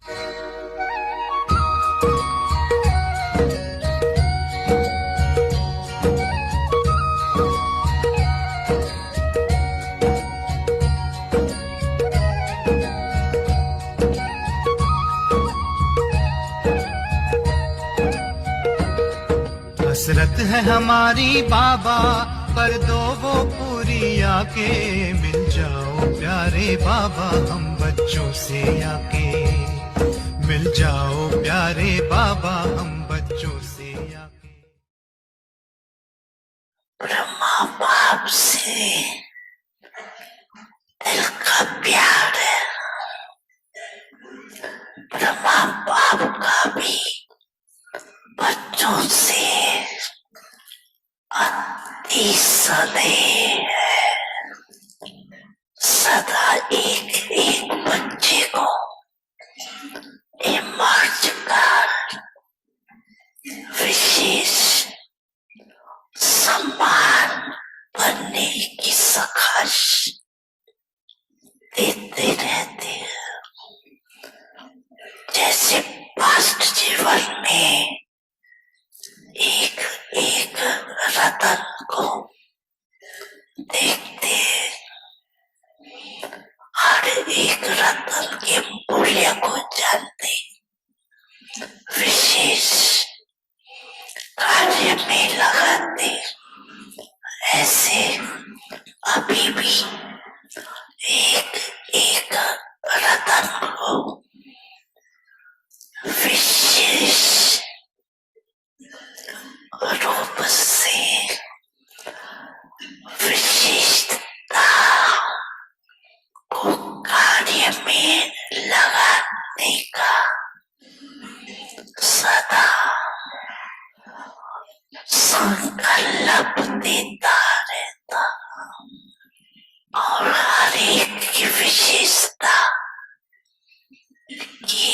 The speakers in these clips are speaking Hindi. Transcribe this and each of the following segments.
हसरत है हमारी बाबा, कर दो वो पूरी आके। मिल जाओ प्यारे बाबा हम बच्चों से आके। मिल जाओ प्यारे बाबा हम बच्चों से आके। ब्रह्मा बाप से दिल का प्यार है, ब्रह्मा बाप का भी बच्चों से अति स्नेह है। सदा एक एक बच्चे को इमर्ज कर विशेष सम्मान बनने की सखाश देते रहते हैं। जैसे पास्ट जीवन में एक एक रतन को देखते, हर एक रतन के मूल्य को जानते, विशेष कार्य में लगाते, ऐसे अभी भी एक एक रतन को विशेष रूप से विशिष्टता को कार्य में लगाने का सदा संकल्प देता रहता और हर एक की विशेषता की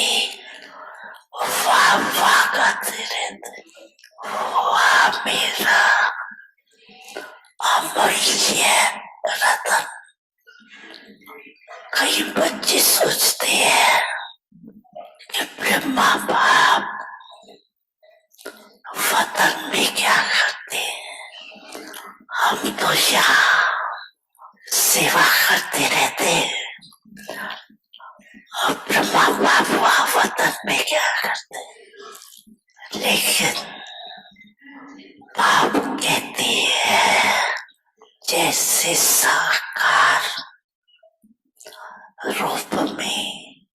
वाह गाते रहते। वाह मेरा अमूल्य रतन। कई बच्चे सोचते हैं कि ब्रह्मा बाप वतन में क्या करते हैं, हम तो यहाँ सेवा करते रहते हैं, और ब्रह्मा बाप वहाँ वतन में क्या करते हैं। लेकिन बाप कहते हैं जैसे साकार रूप में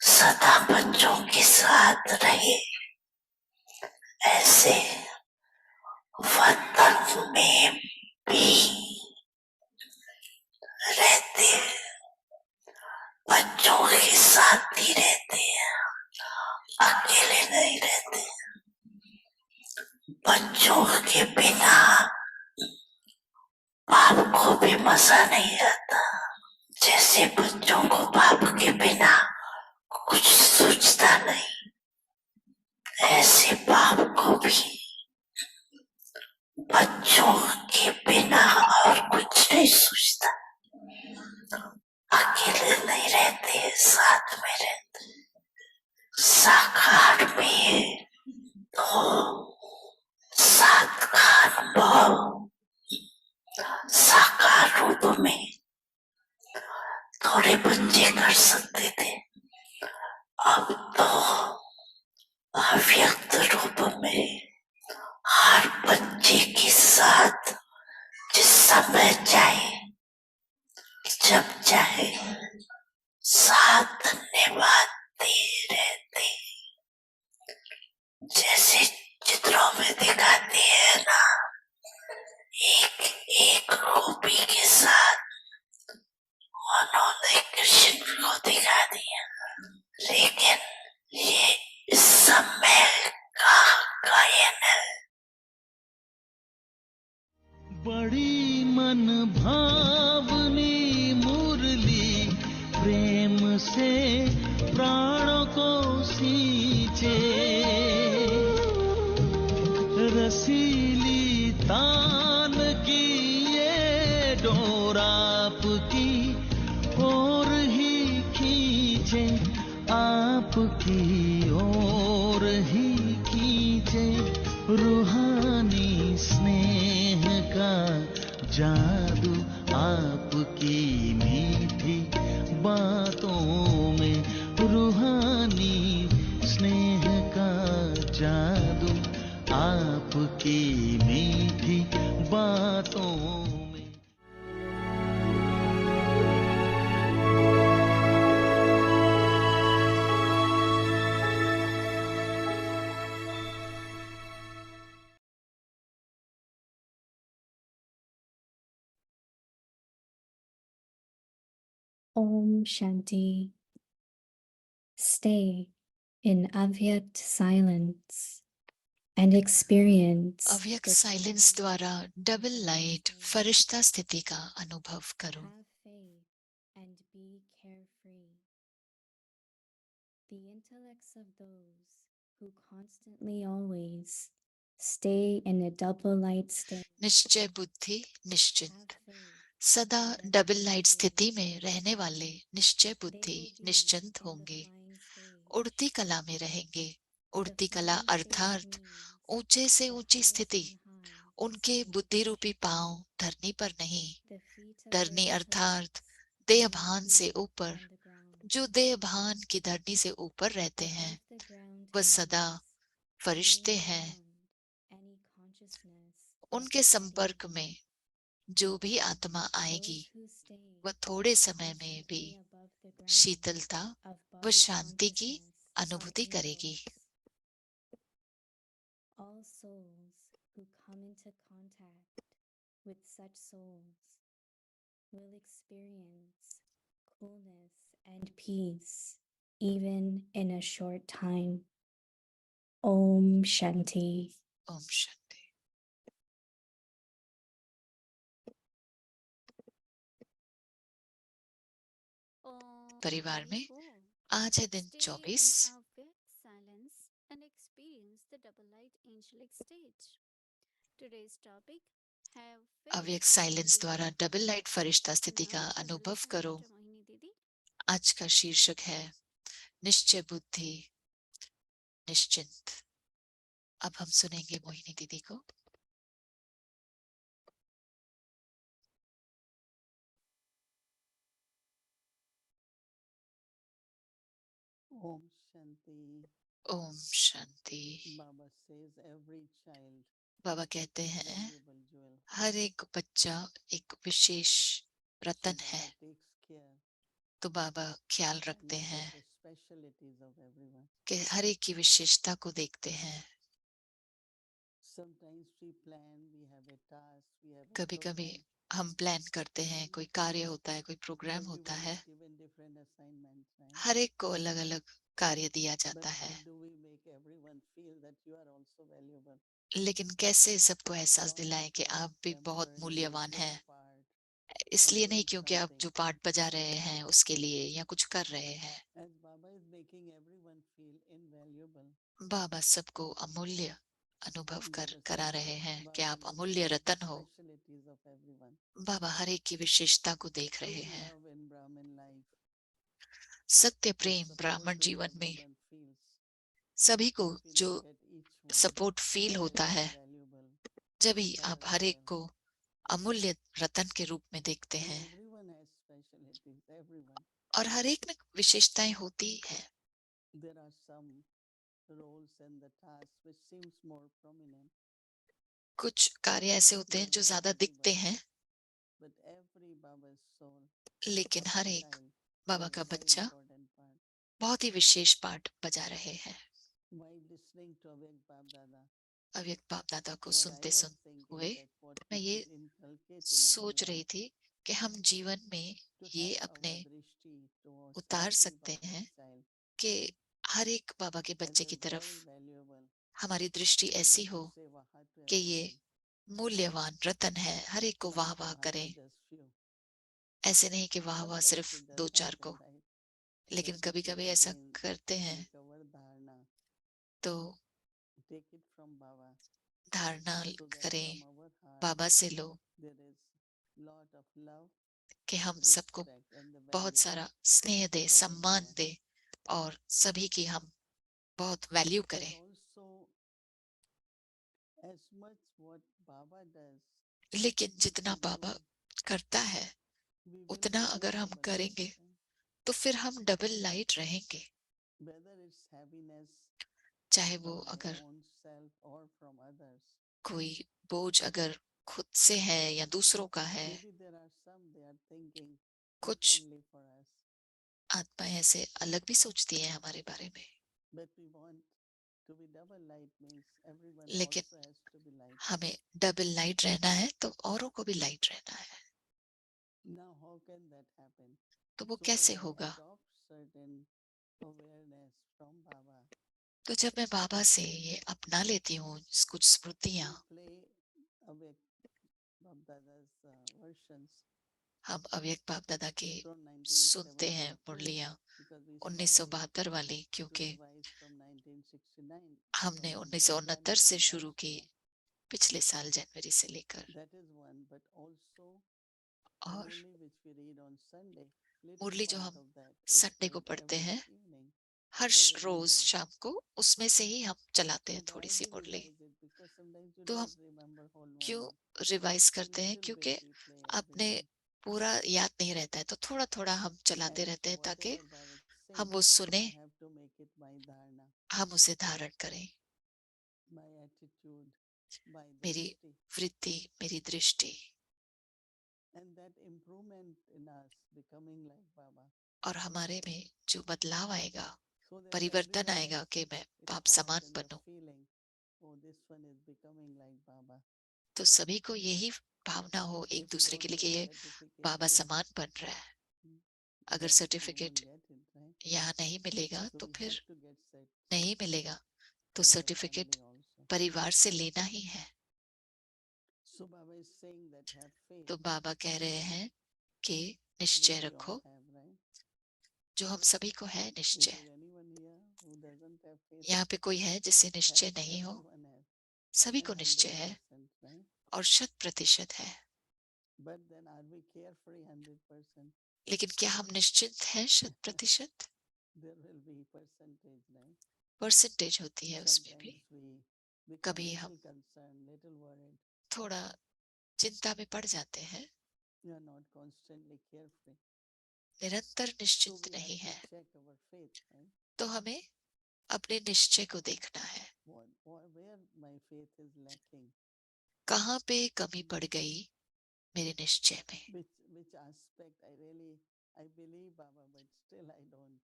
सदा बच्चों के साथ रहे, ऐसे वतन में भी रहते, बच्चों के साथ ही रहते हैं, अकेले नहीं रहते। बच्चों के बिना बाप को भी मजा नहीं आता। जैसे बच्चों को बाप के बिना कुछ सूझता नहीं, ऐसे बाप को भी बच्चों के बिना और कुछ नहीं सूझता। अकेले नहीं रहते, साथ में रहते। साकार में तो सात का अनुभव साकार रूप में थोड़े बच्चे कर सकते थे, अब तो अव्यक्त रूप में हर बच्चे के साथ जिस समय चाहे जब चाहे साथ निभाते रहते। जैसे चित्रों में दिखाते हैं ना, एक एक गोपी के साथ उन्होंने कृष्ण को दिखा दिया। लेकिन ये इस समय का गायन है। बड़ी मन भावनी मुरली प्रेम से प्राणों को सींचे, रसीली तान की ये डोर आपकी और ही खींचे। आप आपकी ओर ही खींचे रूहानी स्नेह का जादू, आपकी मीठी बातों में रूहानी स्नेह का जादू, आपकी मीठी बातों में। Om Shanti. Stay in Avyakt silence and experience अव्यक्त the साइलेंस quiet द्वारा डबल लाइट presence. फरिश्ता स्थिति का अनुभव करो। Have faith and be carefree. The intellects of those who constantly always stay in a double light state निश्चय बुद्धि निश्चिंत, have faith सदा that double as light they स्थिति में stay, रहने वाले निश्चय they बुद्धि will be निश्चिंत in the होंगे, flying stage. उड़ती कला में रहेंगे। The उड़ती कला flying stage अर्थात means ऊंचे से the ऊंची house स्थिति। on high, उनके बुद्धि रूपी पांव धरनी पर नहीं, the feet of their धरनी अर्थात intellects देहभान directly से ऊपर। on the ground. जो देहभान की धरनी से ऊपर रहते हैं Above the ground वह सदा means फरिश्ते being हैं। beyond any consciousness of उनके the संपर्क body. में जो भी आत्मा आएगी Those who stay वह थोड़े समय में भी constantly above the ground शीतलता of व body शांति की consciousness are अनुभूति करेगी। angels. All souls who come into contact with such souls will experience coolness and peace even in a short time. Om Shanti. Om Shanti. परिवार में आज है दिन 24। अव्यक्त साइलेंस द्वारा डबल लाइट फरिश्ता स्थिति का अनुभव करो। आज का शीर्षक है निश्चय बुद्धि निश्चिंत। अब हम सुनेंगे मोहिनी दीदी को। Om Shanti. Om Shanti. Baba says every child बाबा कहते हैं valuable jewel. हर एक बच्चा एक विशेष रतन So है। Baba takes care तो बाबा ख्याल and रखते looks हैं at the specialities of everyone. कि हर एक की विशेषता को देखते हैं। Sometimes we plan, we have a task, we have a कभी कभी program. हम प्लान करते हैं, कोई कार्य होता है, कोई प्रोग्राम होता Everyone है। is given different assignments, right? हर एक को अलग अलग कार्य दिया But जाता है, how do we make everyone feel that you are also valuable? लेकिन कैसे सबको एहसास Not दिलाएं कि because आप भी बहुत temporarily you मूल्यवान play a हैं। part इसलिए or नहीं doing क्योंकि आप something. जो पार्ट बजा रहे हैं उसके लिए या कुछ कर रहे हैं। As Baba is making everyone feel invaluable. बाबा सबको अमूल्य अनुभव Baba करा says, रहे हैं कि Baba आप looks अमूल्य at the रतन हो। specialities of everyone. बाबा हर एक की विशेषता को देख रहे True हैं। love in Brahmin life. सत्य The प्रेम support ब्राह्मण which जीवन में everyone feels. सभी को If we जो look at each one support feel as होता है, valuable, जब ही आप हर एक powerful, को अमूल्य रतन के रूप में देखते and हैं। everyone has specialities, everyone. और हर एक में विशेषताएं होती हैं। There are some roles and the tasks which seems more prominent. कुछ कार्य ऐसे होते हैं जो But ज्यादा everybody- दिखते हैं, But every Baba's soul, लेकिन हर एक child, बाबा plays का very बच्चा important part. बहुत ही विशेष पार्ट बजा रहे हैं। While listening to Avek Bab Dada, अव्यक्त बाप दादा को what I सुनते was सुनते thinking हुए that what मैं we ये should inculcate in our सोच रही life थी कि हम जीवन में to ये have अपने our drishti towards उतार every सकते Baba's हैं child कि हर एक बाबा के as बच्चे a की very तरफ valuable हमारी दृष्टि and ऐसी not हो to say waha to कि ये everyone, मूल्यवान रतन है, हर एक को not वाह वाह waha to करें। just few. ऐसे नहीं कि वाह वाह Sometimes सिर्फ it दो does चार को, happen, right? लेकिन But कभी if we कभी ऐसा again करते हैं uncover dharna, तो take it from Baba, धारणा so that करें, from our heart बाबा से लो there is lot of love, कि हम सबको respect and the बहुत value सारा स्नेह दे, for सम्मान everyone. दे और सभी की हम बहुत वैल्यू But करें। also, as much what Baba does, लेकिन if जितना we बाबा do, करता है we will उतना be in अगर हम double light. करेंगे Right? तो फिर हम डबल लाइट रहेंगे। Whether it's happiness चाहे वो from my अगर own self or from others. कोई बोझ अगर खुद से है या दूसरों का है, Maybe there are some they are thinking कुछ differently for us, आत्माएं ऐसे अलग भी सोचती हैं हमारे बारे में, but we want to be double light means everyone लेकिन also has to be light. हमें डबल लाइट रहना है तो औरों को भी लाइट रहना है। Now, how can that happen? तो वो So कैसे when I होगा? adopt certain awareness from Baba, तो जब मैं बाबा से ये अपना लेती हूँ कुछ स्मृतियां, we play away Bapdada's versions हम अव्यक्त बाप दादा के from सुनते हैं 1972 मुरलियां because we started 1972 वाली, to क्योंकि revise from 1969 हमने from 1969 से January शुरू last की, year. पिछले साल जनवरी से लेकर। That is one, but also और Murli which we read on Sunday, little मुरली जो part हम of that is संडे को played पढ़ते every हैं evening हर for the रोज reason. शाम को, उसमें से ही हम चलाते हैं And थोड़ी why C we Murali. revise it? Because sometimes you तो हम don't remember whole क्यों morning. रिवाइज So करते हैं? little क्योंकि bit we play every आपने day. पूरा याद नहीं रहता है, तो थोड़ा थोड़ा हम चलाते And रहते हैं ताकि whatever Baba हम says, वो सुने, I have to make it my dharna, हम उसे धारण करें। my attitude, my मेरी drishti. वृत्ति, मेरी दृष्टि, And that improvement in us becoming like Baba. और हमारे में जो बदलाव आएगा, So that परिवर्तन everyone आएगा कि मैं it बाप falls समान in the बनूं, feeling, oh, this one is becoming like Baba. तो सभी को यही भावना हो एक If you दूसरे के don't लिए कि get ये certificate बाबा here, समान बन रहा है। अगर then you certificate won't get it, right? यहाँ नहीं मिलेगा So तो we फिर have to get नहीं मिलेगा, तो from the certificate family also. परिवार से लेना ही है। So Baba is saying that have faith, तो बाबा कह रहे हैं कि which निश्चय we all रखो, have, right? जो हम सभी को है Is निश्चय। there anyone here who doesn't have faith? यहाँ पे कोई है जिसे Have, निश्चय नहीं हो? everyone has. सभी को And निश्चय है 100%, right? और 100% है। But then are we carefree 100%? लेकिन क्या हम निश्चिंत हैं 100%? There will be percentage, right? Percentage होती है उसमें भी। Sometimes we become कभी हम little concerned, little worried. थोड़ा चिंता में पड़ जाते हैं, You are not constantly carefree. निरंतर So निश्चिंत we नहीं have है। to check our faith, right? तो हमें अपने निश्चय को देखना है, Where my faith is lacking, कहाँ पे कमी पड़ गई मेरे निश्चय में। which aspect I believe Baba, but still I don't.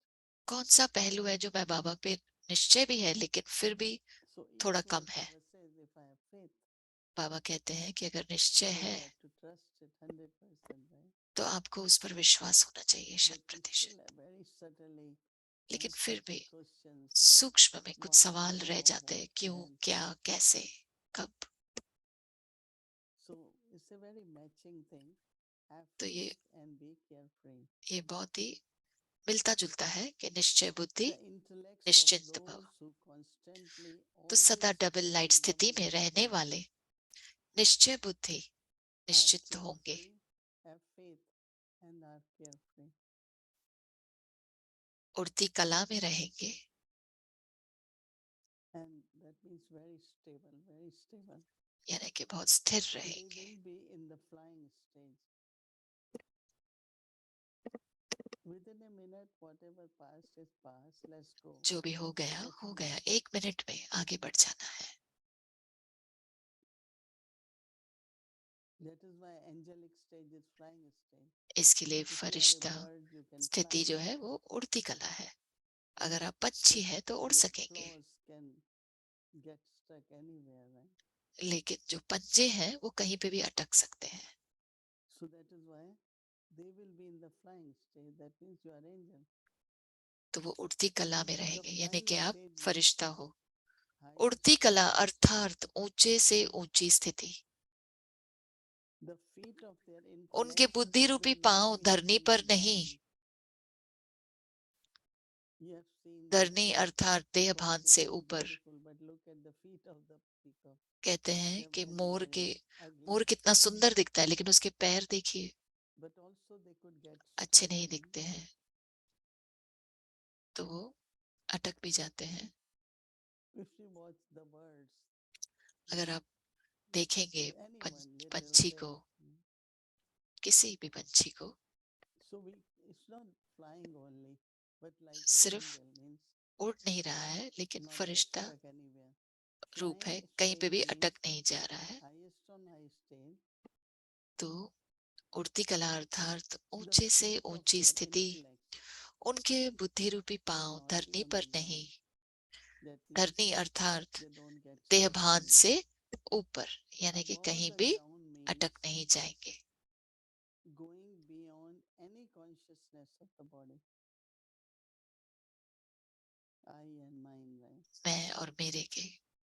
कौन सा पहलू है जो मैं बाबा पे निश्चय भी है लेकिन फिर भी So थोड़ा each कम word है। Baba says, if I have faith, बाबा कहते हैं कि अगर निश्चय so है you have to trust it 100%, right? तो आपको उस पर विश्वास होना चाहिए But we 100%। still have very subtly लेकिन have फिर भी certain questions. सूक्ष्म में कुछ Why, सवाल how, रह जाते हैं, what, क्यों, when. क्या, कैसे, कब। So it's a very matching thing. Have तो faith and be carefree. ये बहुत ही मिलता जुलता है कि निश्चय बुद्धि, The intellects of निश्चिंत those भव। who constantly तो सदा always double stay light in स्थिति double में light रहने state वाले निश्चय बुद्धि are निश्चित होंगे, carefree, have faith and are carefree. उड़ती कला में रहेंगे, And that means very stable, very stable. यानी कि बहुत स्थिर They रहेंगे। will be in the flying stage. Within a minute, whatever past is past, let's go. जो भी हो गया Let's हो move. गया, 1 मिनट में आगे बढ़ जाना है। That is why angelic stage is flying stage. इसके लिए If you are a Firishta bird, you can स्थिति fly. जो है वो उड़ती कला है। अगर आप पंछी है तो उड़ Your सकेंगे, claws can get stuck anywhere, right? लेकिन जो पंजे हैं वो कहीं पे भी अटक सकते हैं। So that is why they will be in the flying stage. That means you are angel. तो वो उड़ती कला में The रहेंगे, यानी flying कि आप stage means फरिश्ता हो। high उड़ती कला stage. अर्थात ऊंचे से ऊंची स्थिति। The feet of their उनके intellect बुद्धि रूपी will not पांव be धरनी hitting पर the नहीं, ground. You have seen Dharni peacock. अर्थात देह Of भान course, से it is ऊपर। beautiful, but look at the feet of the peacock. कहते हैं They are कि very ugly. मोर कितना सुंदर दिखता है, लेकिन उसके पैर देखिए But also they could get अच्छे stuck, नहीं right? दिखते हैं। तो वो अटक भी जाते हैं। If you watch the birds, अगर आप देखेंगे anyone, little पंछी pet, को, किसी भी पंछी को, so it's not flying only, but like an सिर्फ angel means उड़ नहीं रहा है, लेकिन not get Firishta stuck anywhere. रूप है, Flying, कहीं पे staying भी means अटक नहीं जा रहा है। highest on high stage, तो उड़ती कला अर्थात the ऊंचे से feet of ऊंची their स्थिति intellect, उनके बुद्धि रूपी will पांव not be धरनी on पर the ground. नहीं, That means धरनी अर्थात they don't get देह stuck भान anywhere. से ऊपर, यानी कि Above कहीं the भी ground means अटक नहीं जाएंगे। going beyond any consciousness of the body. I and mine, right? मैं और मेरे के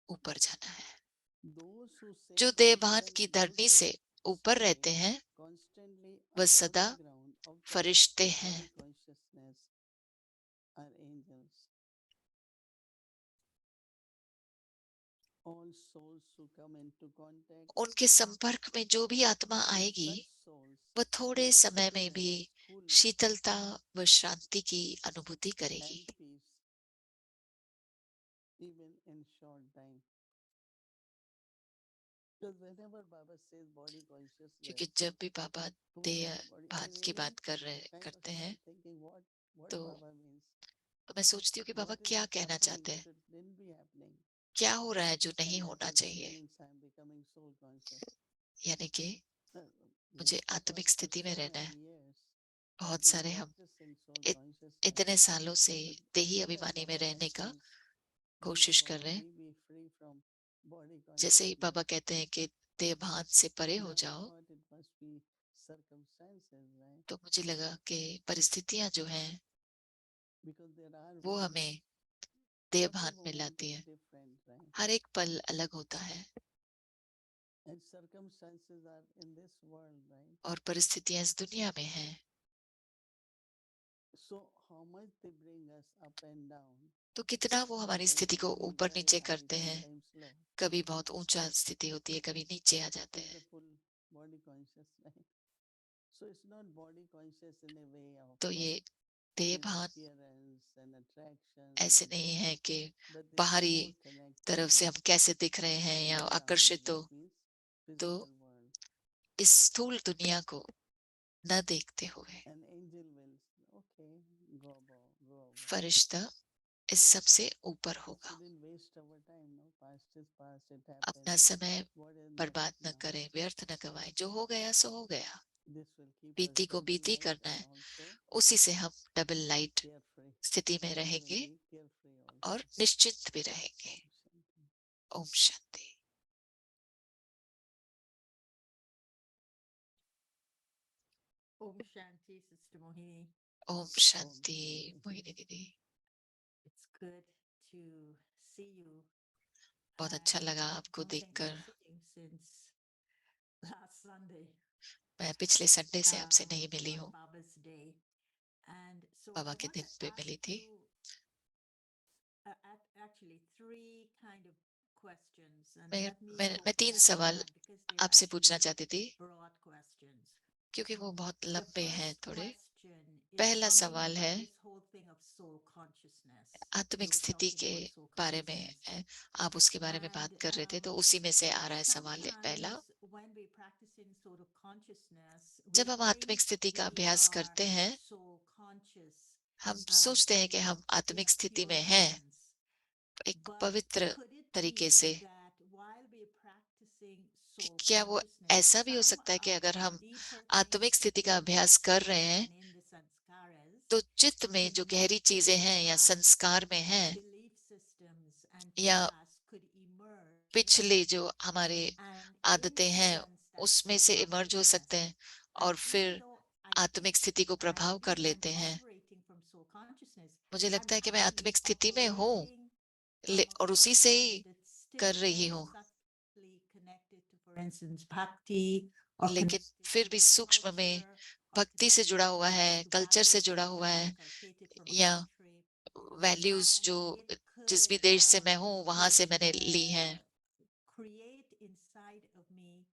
ऊपर जाना है। Those who say जो देहभान confidently, की those धरनी who से ऊपर say रहते हैं constantly वह above सदा the ground of the फरिश्ते हैं। body consciousness are angels. All souls who come into contact उनके संपर्क में जो भी आत्मा with आएगी such souls वह will थोड़े समय में भी experience coolness शीतलता व शांति की अनुभूति and करेगी, peace even in short time. Because whenever Baba says body consciousness, क्योंकि जब भी बाबा देह body, भान की बात करते हैं thinking what तो Baba means. तो मैं सोचती हूँ कि बाबा What is क्या कहना happening चाहते that हैं, it didn't be happening. क्या हो रहा है जो And नहीं that होना is चाहिए। means I'm becoming soul conscious. यानी कि Uh, मुझे because आत्मिक for स्थिति so में रहना many है। years I've बहुत been सारे हम practicing soul इत, consciousness. इतने सालों से But देही as soon as अभिमानी में Baba रहने का mentions, कोशिश कर Baba, रहे हैं। be free from body जैसे ही consciousness. बाबा कहते हैं कि देह भान से परे हो Then I जाओ, thought it must be circumstances, right? तो मुझे लगा कि परिस्थितियां जो हैं Because there are वो ways. हमें देह Every भान में moment लाती is है। different, right? हर एक पल अलग होता है And circumstances are in this world, right? और परिस्थितियां इस दुनिया में हैं। So how much they bring us up and down. तो कितना वो हमारी स्थिति को Sometimes ऊपर very नीचे high, करते हैं। sometimes low. कभी बहुत ऊंचा स्थिति होती है, कभी नीचे आ जाते Is the हैं। full body conscious, right? So it's not body conscious in a way of तो ये देह with भान appearance and attraction, ऐसे नहीं है कि but they are बाहरी more connected तरफ से with हम कैसे दिख रहे हैं या the ground, आकर्षित हो, that means तो physical world. इस स्थूल दुनिया को न देखते हुए An angel will, okay, go above, go above. फरिश्ता इस सब से ऊपर होगा। Shouldn't waste our time, no? Past is past, it अपना happened. समय What is बर्बाद next न now? करें, व्यर्थ न गवाएं। जो हो गया सो हो गया। This will keep us बीती को double बीती light करना and है, also उसी से हम डबल लाइट carefree. स्थिति में We will रहेंगे be carefree also. और निश्चिंत भी रहेंगे। Om Shanti. Om Shanti. Om Shanti, Sister Mohini. Om Shanti Mohini दीदी। It's good to see you. बहुत अच्छा I लगा आपको don't think I've देखकर। seen you since last Sunday, मैं पिछले संडे से आपसे नहीं मिली on हूँ, Baba's Day. And so Baba I के want दिन to पे ask मिली थी। you actually three kind of questions. And मैं let me मैं go मैं तीन one at a सवाल time because they're आपसे पूछना actually चाहती थी, broad questions. क्योंकि वो बहुत The लंबे हैं first थोड़े। question is पहला something सवाल about है this whole thing of soul consciousness. You आत्मिक were स्थिति talking के about soul बारे में consciousness. है, आप उसके बारे में बात And कर रहे थे, तो उसी में से आ रहा है सवाल पहला। sometimes when we're practicing soul consciousness, जब we हम आत्मिक think स्थिति का we अभ्यास are करते हैं, soul conscious हम सोचते हैं कि in हम आत्मिक a स्थिति pure में हैं, sense. एक But पवित्र could it तरीके be से। that while we're practicing कि soul क्या वो consciousness, ऐसा भी हो some सकता है कि of अगर the हम deeper आत्मिक things स्थिति का in अभ्यास us कर रहे हैं, and in the sanskaras, तो चित्त में जो in गहरी चीजें हैं या past संस्कार में हैं belief systems and या past could emerge पिछले जो हमारे and आदतें हैं influence that उसमें soul से इमर्ज हो सकते consciousness. हैं And और even फिर though I आत्मिक think स्थिति को प्रभाव कर really I'm लेते हैं। operating from soul consciousness, मुझे I'm लगता है कि मैं actually आत्मिक स्थिति में हूँ operating from a और उसी से consciousness ही that's कर still रही very हूँ, subtly connected to, for instance, bhakti or लेकिन connected फिर to भी a सूक्ष्म में culture or भक्ति से जुड़ा हुआ है, connected to कल्चर से values जुड़ा that हुआ have है, been inculcated from a या country. वैल्यूज And जो it जिस भी could देश से मैं हूँ वहां से मैंने ली हैं, create inside of me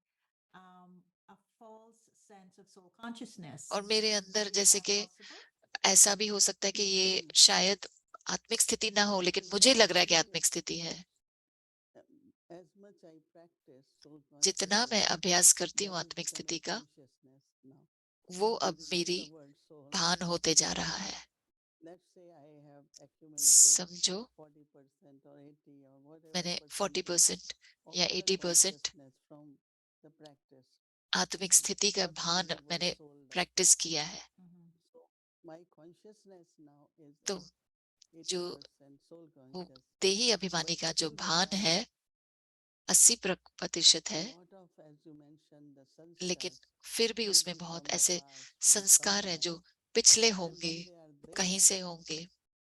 a false sense of soul consciousness. और मेरे अंदर Is जैसे that कि possible? ऐसा भी हो सकता है कि ये शायद आत्मिक स्थिति ना हो, लेकिन मुझे लग रहा है कि आत्मिक स्थिति है। as much I practice soul जितना मैं consciousness, अभ्यास करती हूँ that has आत्मिक become स्थिति a का, consciousness now. वो अब If you मेरी take the word soul, भान होते जा रहा है। let's say I have accumulated समझो 40% or 80 or whatever मैंने percentage 40% of या inner 80% consciousness from the practice. आत्मिक स्थिति का What will भान the word मैंने soul does? प्रैक्टिस किया है। So my consciousness now is तो at जो 80% soul वो conscious. देही अभिमानी But का जो still there भान are है 80% a है, lot of, as you mentioned, the लेकिन sanskars, फिर भी maybe उसमें बहुत from the ऐसे past, from संस्कार हैं somewhere. जो पिछले And होंगे, when they are कहीं there, से होंगे,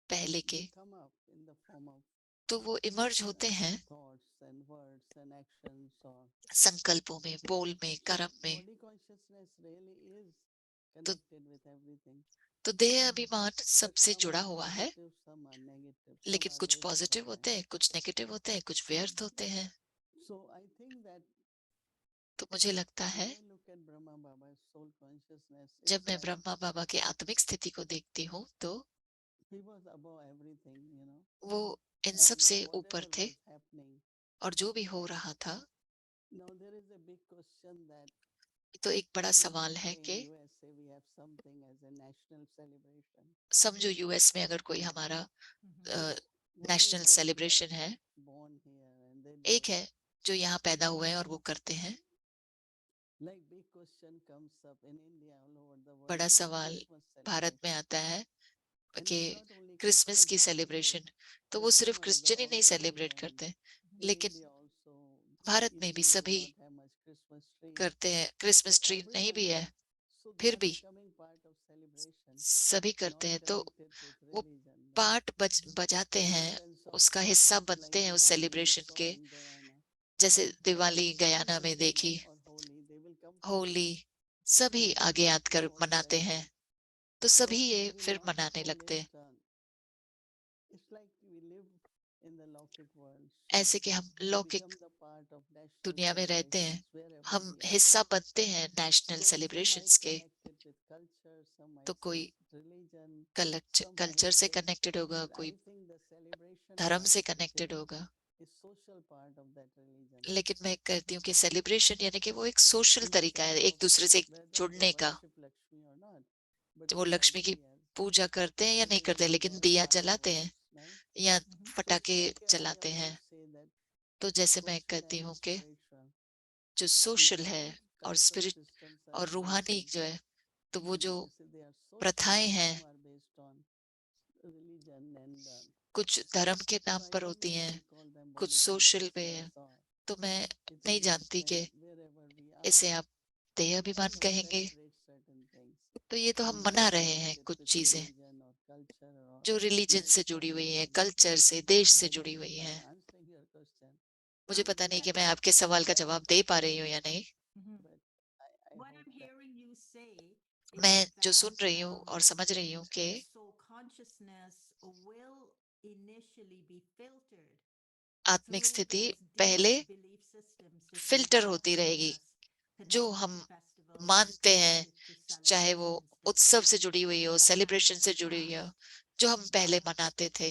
पहले के, they come up in the form of तो वो इमर्ज होते हैं thoughts and words and actions. Or संकल्पों में, बोल में, so कर्म में। body consciousness really is तो connected with everything. देह अभिमान But सबसे some जुड़ा are हुआ है, positive, some are negative, some लेकिन are कुछ wasted पॉजिटिव away. होते हैं, कुछ नेगेटिव होते हैं, कुछ व्यर्थ होते हैं। So I think that तो मुझे लगता when है I look at Brahma Baba's soul consciousness, जब it's मैं like ब्रह्मा बाबा के आत्मिक स्थिति को देखती हूँ तो he was above everything, वो इन सब and से ऊपर whatever थे, was happening. और जो भी हो रहा था। Now there is a big question that तो एक बड़ा let's सवाल है say in कि USA we have something as a national celebration. समझो यूएस में अगर कोई हमारा One is national those who celebration are है, born here and they do एक है it. जो यहाँ पैदा हुए हैं और वो करते हैं। Like big question comes up in India, all over the world, बड़ा like सवाल Christmas भारत में celebration. आता है And कि it's not only Christmas Christians की who do सेलिब्रेशन, it. तो वो सिर्फ Christian क्रिश्चियन ही नहीं always do, सेलिब्रेट and करते, in लेकिन India also, भारत में भी even we do सभी not have much Christmas tree, करते हैं। but क्रिसमस ट्री नहीं everyone भी है, does. So they फिर are भी becoming part of celebration, सभी करते not हैं। तो connected with वो religion. Right? पार्ट बजाते In the हैं, sense of उसका हिस्सा like बनते हैं उस Diwali we सेलिब्रेशन saw के। in Guyana. जैसे दिवाली Every गयाना में December देखी, or Holi, they will come together Holi, सभी and they आगे will आकर all मनाते हैं, celebrate. तो But सभी ये they will फिर not मनाने call लगते हैं, it. It's like we live in the Laukik world, ऐसे so कि हम we become लौकिक the part of national दुनिया में रहते हैं, celebrations wherever हम we are. हिस्सा बनते हैं national So some might celebrations के। connect it with culture, some तो might say कोई it's religion, some culture might से say, कनेक्टेड होगा, but I कोई think the celebration धर्म part से of it कनेक्टेड होगा, is social part of that religion. लेकिन मैं कहती हूँ कि सेलिब्रेशन यानी कि वो एक सोशल In the तरीका है sense एक of दूसरे से whether they जुड़ने का। worship Lakshmi or not, but वो they light लक्ष्मी की diyas पूजा करते हैं या and नहीं they करते, enjoy लेकिन दिया जलाते हैं fireworks, right? या So it's पटाखे like I जलाते हैं। always say that तो जैसे मैं social कहती and हूँ कि spiritual, जो the सोशल है all और cultural स्पिरिट systems are और based रूहानी on, जो है, तो वो जो you see, they are social प्रथाएं and हैं some are based on religion and कुछ धर्म के so नाम I पर don't होती know if हैं, we call them कुछ body सोशल में है। consciousness or तो मैं it नहीं is just जानती कि that wherever we इसे are, आप देह अभिमान we कहेंगे। celebrate certain things. तो ये तो हम And मना maybe रहे हैं connected कुछ with चीजें religion or culture or जो रिलीजन से जुड़ी lifestyle हुई or हैं, whatever. कल्चर से, देश से I जुड़ी don't know हुई if हैं। I'm answering your question, मुझे पता नहीं कि मैं आपके सवाल का जवाब दे पा रही हूँ या नहीं। but I What hope I'm that hearing you say मैं is जो सुन that रही हूँ और समझ रही हूँ कि soul consciousness will initially be filtered आत्मिक through स्थिति those पहले deep belief systems that we filter have होती within रहेगी, us, जो connected हम to festivals and मानते हैं, connected to चाहे वो celebrations that उत्सव से we जुड़ी हुई हो, have had in celebration the से जुड़ी हुई हो, past. जो हम पहले But मनाते थे।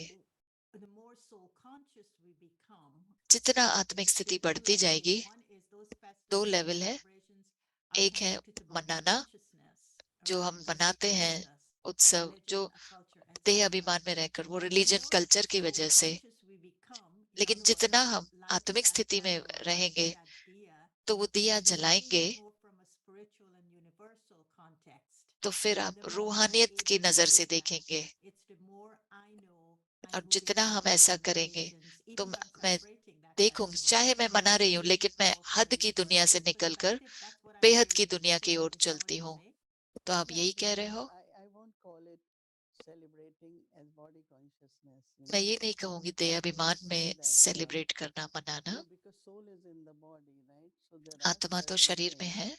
the more soul conscious we become, जितना आत्मिक the स्थिति two बढ़ती levels. जाएगी, One is those दो festivals and लेवल है। celebrations are एक है connected to body मनाना, consciousness, जो right? हम Because they मनाते हैं, connect us, a उत्सव जो religion, a culture, देह etc. अभिमान में रहकर, वो And the religion more culture की soul वजह से। conscious we become, in लेकिन other जितना words, हम lighting आत्मिक that स्थिति में fire or lighting रहेंगे, that diya, तो वो दिया we're lighting जलाएंगे, it more from a spiritual and universal context. तो फिर And आप the more I'm रूहानियत की able to नजर do से that, देखेंगे। it's the more I know और I'm moving जितना हम beyond ऐसा करेंगे, limitations, तो even if I'm मैं celebrating that देखूंगी, festival. चाहे मैं I'm मना रही हूँ, moving लेकिन it मैं more from हद a की दुनिया से universal निकलकर perspective. That's what I'm बेहद hearing की you दुनिया की say. Ore Is that what चलती you हूँ। say? तो आप yeah. यही So कह रहे हो। I won't call it celebrating as body consciousness. मैं ये नहीं कहूंगी देह I अभिमान would say में that सेलिब्रेट करना, मनाना। because soul is in the body, right? So there are आत्मा तो certain शरीर में things है,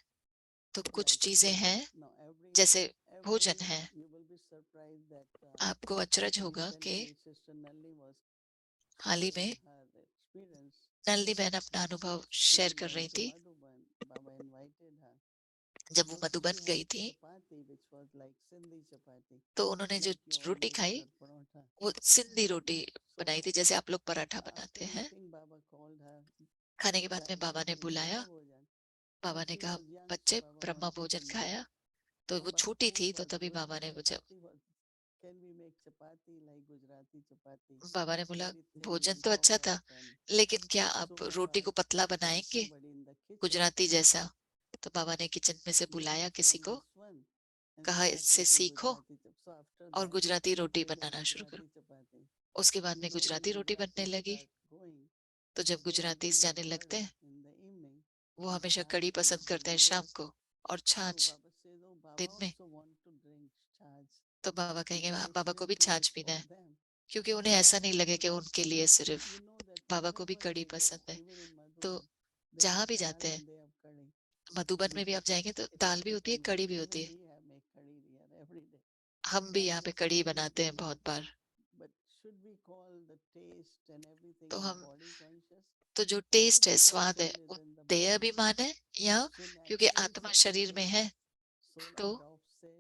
तो कुछ like चीजें food. हैं, Now जैसे every भोजन है। you will be surprised that आपको अचरज होगा कि recently Sister Nalini was hall he sharing में her experience नलिनी बहन अपना that she अनुभव has शेयर been कर going रही to थी। Madhuban. Baba invited her. जब वो मधुबन गई थी chapati, which was like Sindhi chapati, तो उन्होंने जो like your रोटी खाई Mysore paratha. वो सिंधी रोटी So बनाई थी, जैसे आप लोग पराठा after बनाते हैं। eating, Baba called her खाने के बाद में child बाबा ने बुलाया, Brahma Bhojan. बाबा And ने she कहा was young, so बच्चे Baba ब्रह्मा wanted to भोजन know. खाया, तो वो But छोटी food थी, तो was तभी good. बाबा The ने मुझे, chapati was. Can we make chapati like Gujarati chapati? बाबा ने बोला Very thin भोजन and तो अच्छा था, soft and. लेकिन क्या So आप रोटी Baba को पतला sent बनाएंगे somebody in the kitchen. Gujarati जैसा? तो बाबा ने किचन में से Learn बुलाया किसी from को, this one and कहा start इससे making सीखो Gujarati chapati. So after और that, Gujarati we roti made a बनाना शुरू करो। Gujarati chapati. उसके बाद You में know, when गुजराती रोटी बनने Gujaratis लगी। start going, तो जब they are Gujarati doing the जाने लगते curry हैं, in the evening वो and हमेशा schas कड़ी in the पसंद करते हैं शाम evening. को, और So छाछ Baba says, oh, Baba दिन में। also want to drink schas तो बाबा कहेंगे because "हाँ, it's बाबा को भी simply छाछ it's पीना for है", them. क्योंकि So उन्हें ऐसा Baba नहीं लगे कि says, उनके लिए सिर्फ, you know that बाबा को भी wherever कड़ी they go, पसंद है। even in तो Madhuban, they जहां have भी dal जाते हैं, and they have curry. Madhuban में भी आप Because जाएंगे तो it दाल has भी होती है, become कड़ी like भी होती even है। we have make curry here every day. हम भी यहाँ And पे it's कड़ी very बनाते हैं बहुत बार। but should we call the taste and everything तो as हम, body conscious? तो जो Why? टेस्ट है, Because स्वाद है, soul is वो in the देह body. अभिमान है, या So क्योंकि naturally आत्मा certain शरीर में things है, soul तो adopts it.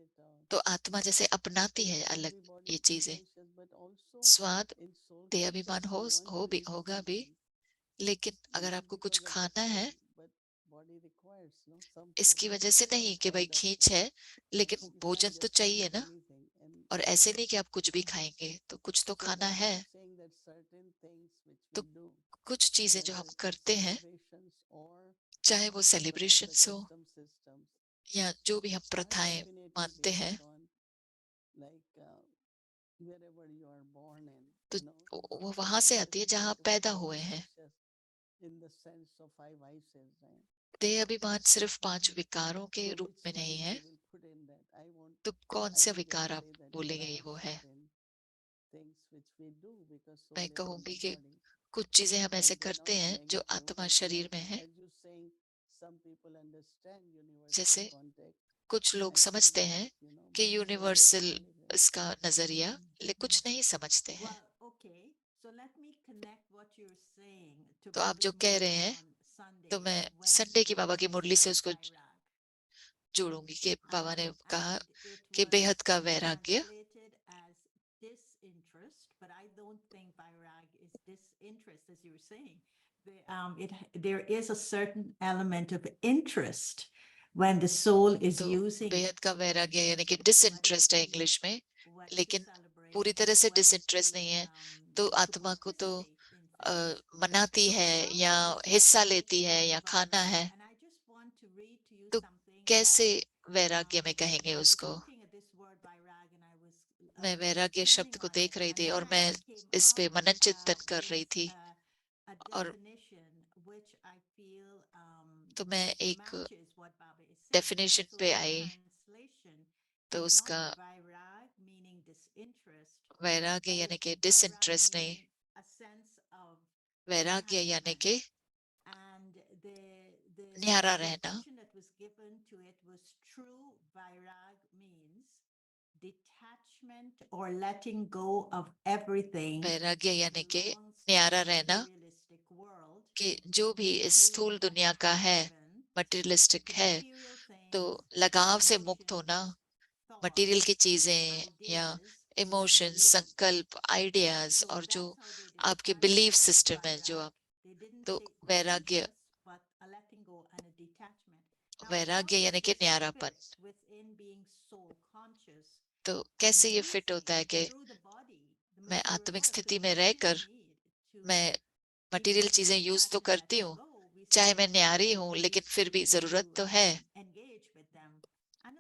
तो आत्मा जैसे अपनाती Taste है can अलग be ये body चीजें। conscious, but also स्वाद in soul देह conscious अभिमान we want हो to भी eat होगा भी, something, लेकिन अगर not आपको कुछ because of the खाना है, food, but body requires some food इसकी वजह से नहीं कि for भाई that खींच food. है, लेकिन You भोजन can't तो just चाहिए eat ना। anything और ऐसे नहीं कि आप कुछ भी खाएंगे, तो कुछ तो so खाना Baba है। is saying that certain things which तो we do, कुछ चीजें जो whether हम it is करते हैं, celebrations or चाहे वो some of the सेलिब्रेशंस हो custom systems, या जो भी हम are प्रथाएं definitely मानते हैं, based on like wherever you are born in, तो the वो वहां soul से आती है doesn't जहां need आप to be पैदा body हुए हैं। conscious in the sense of five vices, right? देह अभिमान सिर्फ 5 विकारों के So रूप which में नहीं vice है। you will put in that? तो कौन I सा would just विकार आप say that there बोलेंगे are वो है? certain things which we do because मैं soul is in कहूंगी the कि body कुछ चीजें हम ऐसे and they're करते not हैं जो negative. आत्मा It's शरीर like में है। as you saying, some people understand universal जैसे contact. कुछ लोग I can समझते हैं कि but so universal only the इसका नजरिया, लेकिन कुछ नहीं समझते हैं। Well, okay. So let me connect what you're saying to तो आप जो Baba's कह रहे Murli हैं, on Sunday तो मैं when संडे की बाबा की he मुरली से said उसको Vairag. जोड़ूंगी कि बाबा ने कहा And it कि was बेहद का वैराग्य। translated as disinterest, but I don't think Vairag is disinterest, as you were saying. There is a certain element of interest when the soul is तो using बेहद का it वैराग्य towards यानी कि what to डिसइंटरेस्ट है eat, इंग्लिश में, what to लेकिन पूरी celebrate, तरह से what डिसइंटरेस्ट to नहीं है। तो to आत्मा को तो participate in things. मनाती So है how या is that हिस्सा linked लेती है with या खाना Vairag? है, And I just want to read to you तो something that कैसे वैराग्य में कहेंगे I was उसको? looking at this word Vairag and I was मैं वैराग्य turning शब्द को on it, देख रही and थी then और I मैं came इस पे up मनन चिंतन कर रही with थी, a और definition which I feel तो मैं एक matches what Baba is saying. Definition So पे the आई। translation तो is not उसका Vairag meaning disinterest, वैराग्य but यानी it's कि Vairag डिसइंटरेस्ट नहीं, meaning a sense of वैराग्य यानी detachment. कि And the न्यारा रहना। definition that was given to it was true Vairag means detachment or letting go of everything वैराग्य that यानी कि belongs to न्यारा the रहना, materialistic world, कि जो भी इस स्थूल including दुनिया का है, attachment मटेरियलिस्टिक to है, material तो things, लगाव से मुक्त होना, emotions, मटेरियल की thoughts, चीजें या ideas, and इमोशंस, beliefs. संकल्प, आइडियाज, So और जो that's how they आपके defined belief the word system है, जो Vairag. आप, They didn't तो say वैराग्य, disinterest, but a letting go and a detachment. Now, how वैराग्य does यानी कि this न्यारापन। fit within being soul conscious तो and कैसे ये फिट using होता है कि through the body the मैं material आत्मिक world? स्थिति Because में we feel रहकर the need to मैं even मटेरियल if we're चीजें यूज तो detaching, करती letting हूँ, go, we चाहे still मैं न्यारी हूँ, लेकिन choose फिर भी जरूरत तो है। engage with them and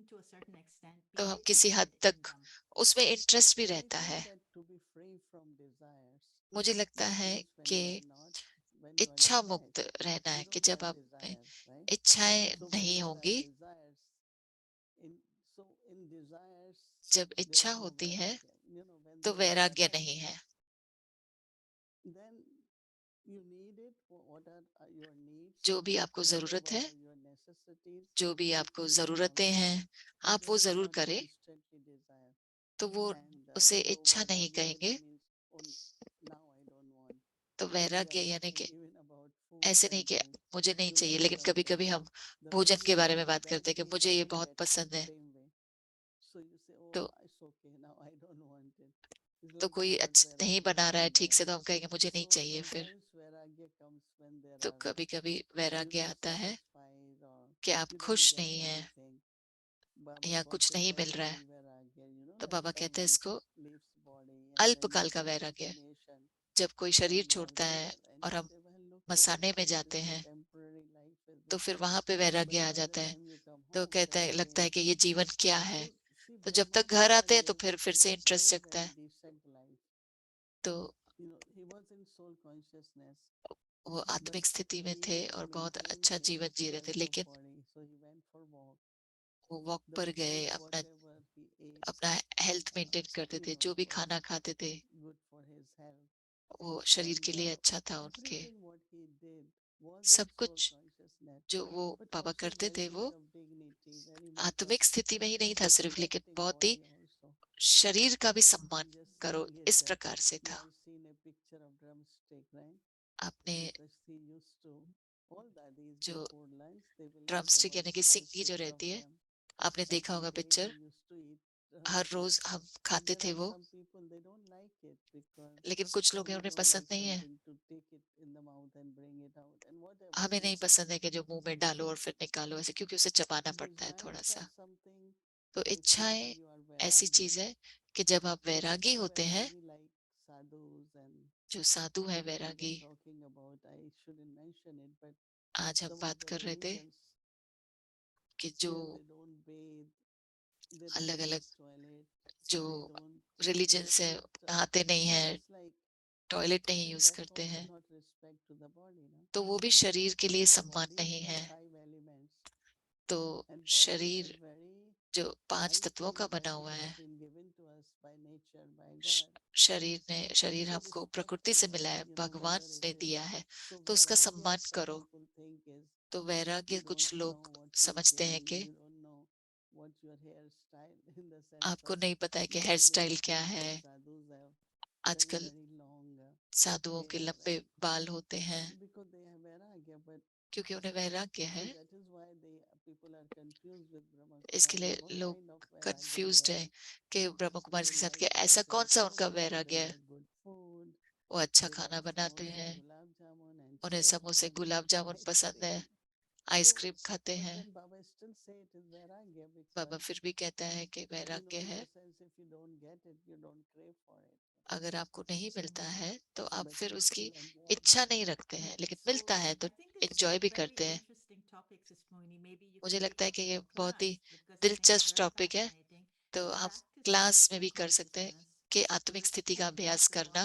to a certain extent be तो हम किसी हद interested in तक them. उसमें इंटरेस्ट भी I रहता think है। that to be free from desires, मुझे लगता that है means when कि you are not, when you are इच्छा detached, मुक्त रहना है, you कि don't जब have आप में desires, right? इच्छाएं So नहीं when there are होंगी, desires, in so in desires जब there इच्छा is no होती है vairagya. When तो there is वैराग्य नहीं vairagya, है। then you need it for what are your needs, जो भी आपको जरूरत what है, are your necessities, जो भी you आपको keep them, जरूरतें हैं, but आप वो then जरूर not करें। constantly desire. तो वो And उसे so इच्छा नहीं vairagya really कहेंगे। means, oh, now I don't want. तो Like we वैराग्य are यानी talking कि even about food. ऐसे नहीं कि मुझे नहीं चाहिए, लेकिन कभी कभी हम भोजन के बारे में बात करते हैं कि मुझे ये बहुत पसंद है, तो कोई नहीं बना रहा है ठीक से, तो हम कहेंगे मुझे नहीं चाहिए फिर। तो कभी कभी वैराग्य आता है कि आप खुश नहीं हैं या कुछ नहीं मिल रहा है, तो बाबा कहते हैं इसको अल्पकाल का वैराग्य। जब कोई शरीर छोड़ता है और हम मसाने में जाते हैं, तो फिर वहां पे वैराग्य आ जाता है। तो कहता है, लगता है कि ये जीवन क्या है। तो जब तक घर आते हैं तो फिर से इंटरेस्ट जगता है। तो वो आत्मिक स्थिति में थे और बहुत अच्छा जीवन जी रहे थे, लेकिन वो वॉक पर गए, अपना अपना हेल्थ मेंटेन करते थे, जो भी खाना खाते थे वो शरीर के लिए अच्छा था उनके। सब कुछ जो वो बाबा करते थे वो आत्मिक स्थिति में ही नहीं था सिर्फ, लेकिन बहुत ही शरीर का भी सम्मान करो, इस प्रकार से था। आपने जो ड्रमस्टिक यानी कि सिंगी जो रहती है, आपने देखा होगा पिक्चर, हर रोज हम खाते थे वो, लेकिन कुछ लोग हैं उन्हें पसंद नहीं है। हमें नहीं पसंद है कि जो मुंह में डालो और फिर निकालो ऐसे, क्योंकि उसे चबाना पड़ता है थोड़ा सा। तो इच्छाएं ऐसी चीज है कि जब आप वैरागी होते हैं, जो साधु है वैरागी, आज हम बात कर रहे थे कि जो अलग अलग जो रिलीजन्स है नहाते नहीं है, टॉयलेट नहीं यूज करते हैं, तो वो भी शरीर के लिए सम्मान नहीं है। तो शरीर जो 5 तत्वों का बना हुआ है, शरीर हमको प्रकृति से मिला है, भगवान ने दिया है, तो उसका सम्मान करो। तो वैराग्य कुछ लोग समझते हैं कि आपको नहीं पता है कि हेयर स्टाइल क्या है। आजकल साधुओं के लंबे बाल होते हैं क्योंकि उन्हें वैराग्य है। इसके लिए लोग कंफ्यूज्ड है कि ब्रह्म कुमारी के साथ, कि ऐसा कौन सा उनका वैराग्य है। वो अच्छा खाना बनाते हैं, उन्हें समोसे गुलाब जामुन पसंद है, आइसक्रीम खाते हैं। बाबा फिर भी कहता है कि वैराग्य है, अगर आपको नहीं मिलता है तो आप फिर उसकी इच्छा नहीं रखते हैं, लेकिन मिलता है तो एंजॉय भी करते हैं। मुझे लगता है कि ये बहुत ही दिलचस्प टॉपिक है, तो हम क्लास में भी कर सकते हैं कि आत्मिक स्थिति का अभ्यास करना,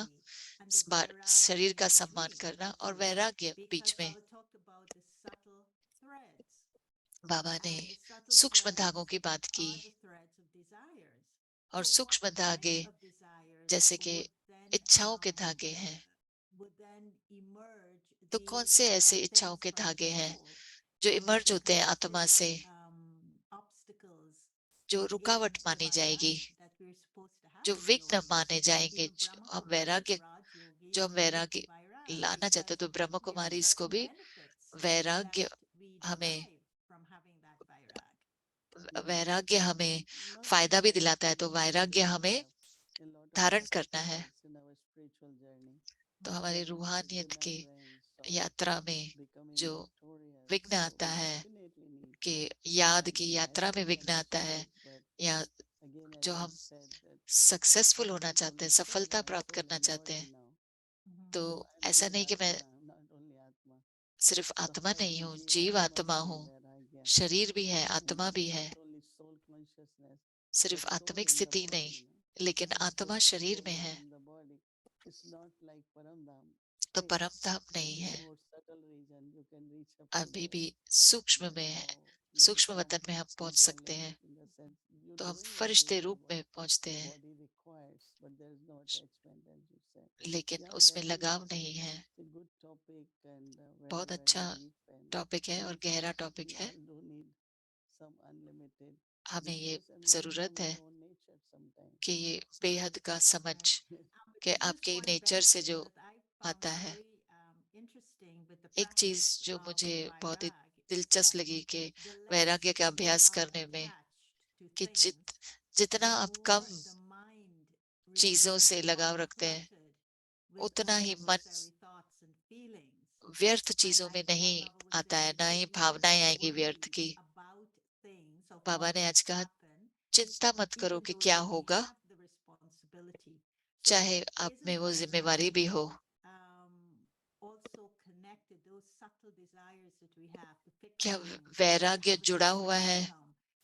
शरीर का सम्मान करना और वैराग्य बीच में। बाबा ने सूक्ष्म धागों की बात की, और सूक्ष्म धागे जैसे कि इच्छाओं के धागे हैं। तो कौन से ऐसे इच्छाओं के धागे हैं जो इमर्ज होते हैं आत्मा से, जो रुकावट मानी जाएगी, जो विघ्न माने जाएंगे। जो हम वैराग्य लाना चाहते, तो ब्रह्म कुमारी इसको भी वैराग्य हमें फायदा भी दिलाता है, तो वैराग्य हमें धारण करना है। तो हमारी रूहानियत की यात्रा में जो विघ्न आता है, कि याद की यात्रा में विघ्न आता है, या जो हम सक्सेसफुल होना चाहते हैं, सफलता प्राप्त करना चाहते हैं, तो ऐसा नहीं कि मैं सिर्फ आत्मा नहीं हूँ, जीव आत्मा हूँ, शरीर भी है, आत्मा भी है। सिर्फ आत्मिक स्थिति नहीं, लेकिन आत्मा शरीर में है, तो परम धाम नहीं है, अभी भी सूक्ष्म में है। सूक्ष्म वतन में हम पहुंच सकते हैं, तो हम फरिश्ते रूप में पहुंचते हैं, लेकिन उसमें लगाव नहीं है। बहुत अच्छा टॉपिक है और गहरा टॉपिक है। हमें ये जरूरत है कि ये बेहद का समझ, कि आपके नेचर से जो आता है। एक चीज जो मुझे बहुत ही दिलचस्प लगी कि वैराग्य का अभ्यास करने में कि जितना आप कम चीजों से लगाव रखते हैं, उतना ही मन व्यर्थ चीजों में नहीं आता है, ना ही भावनाएं आएंगी व्यर्थ की। बाबा ने आज कहा, चिंता मत करो कि क्या होगा, चाहे आप में वो जिम्मेवारी भी हो। क्या वैराग्य जुड़ा हुआ है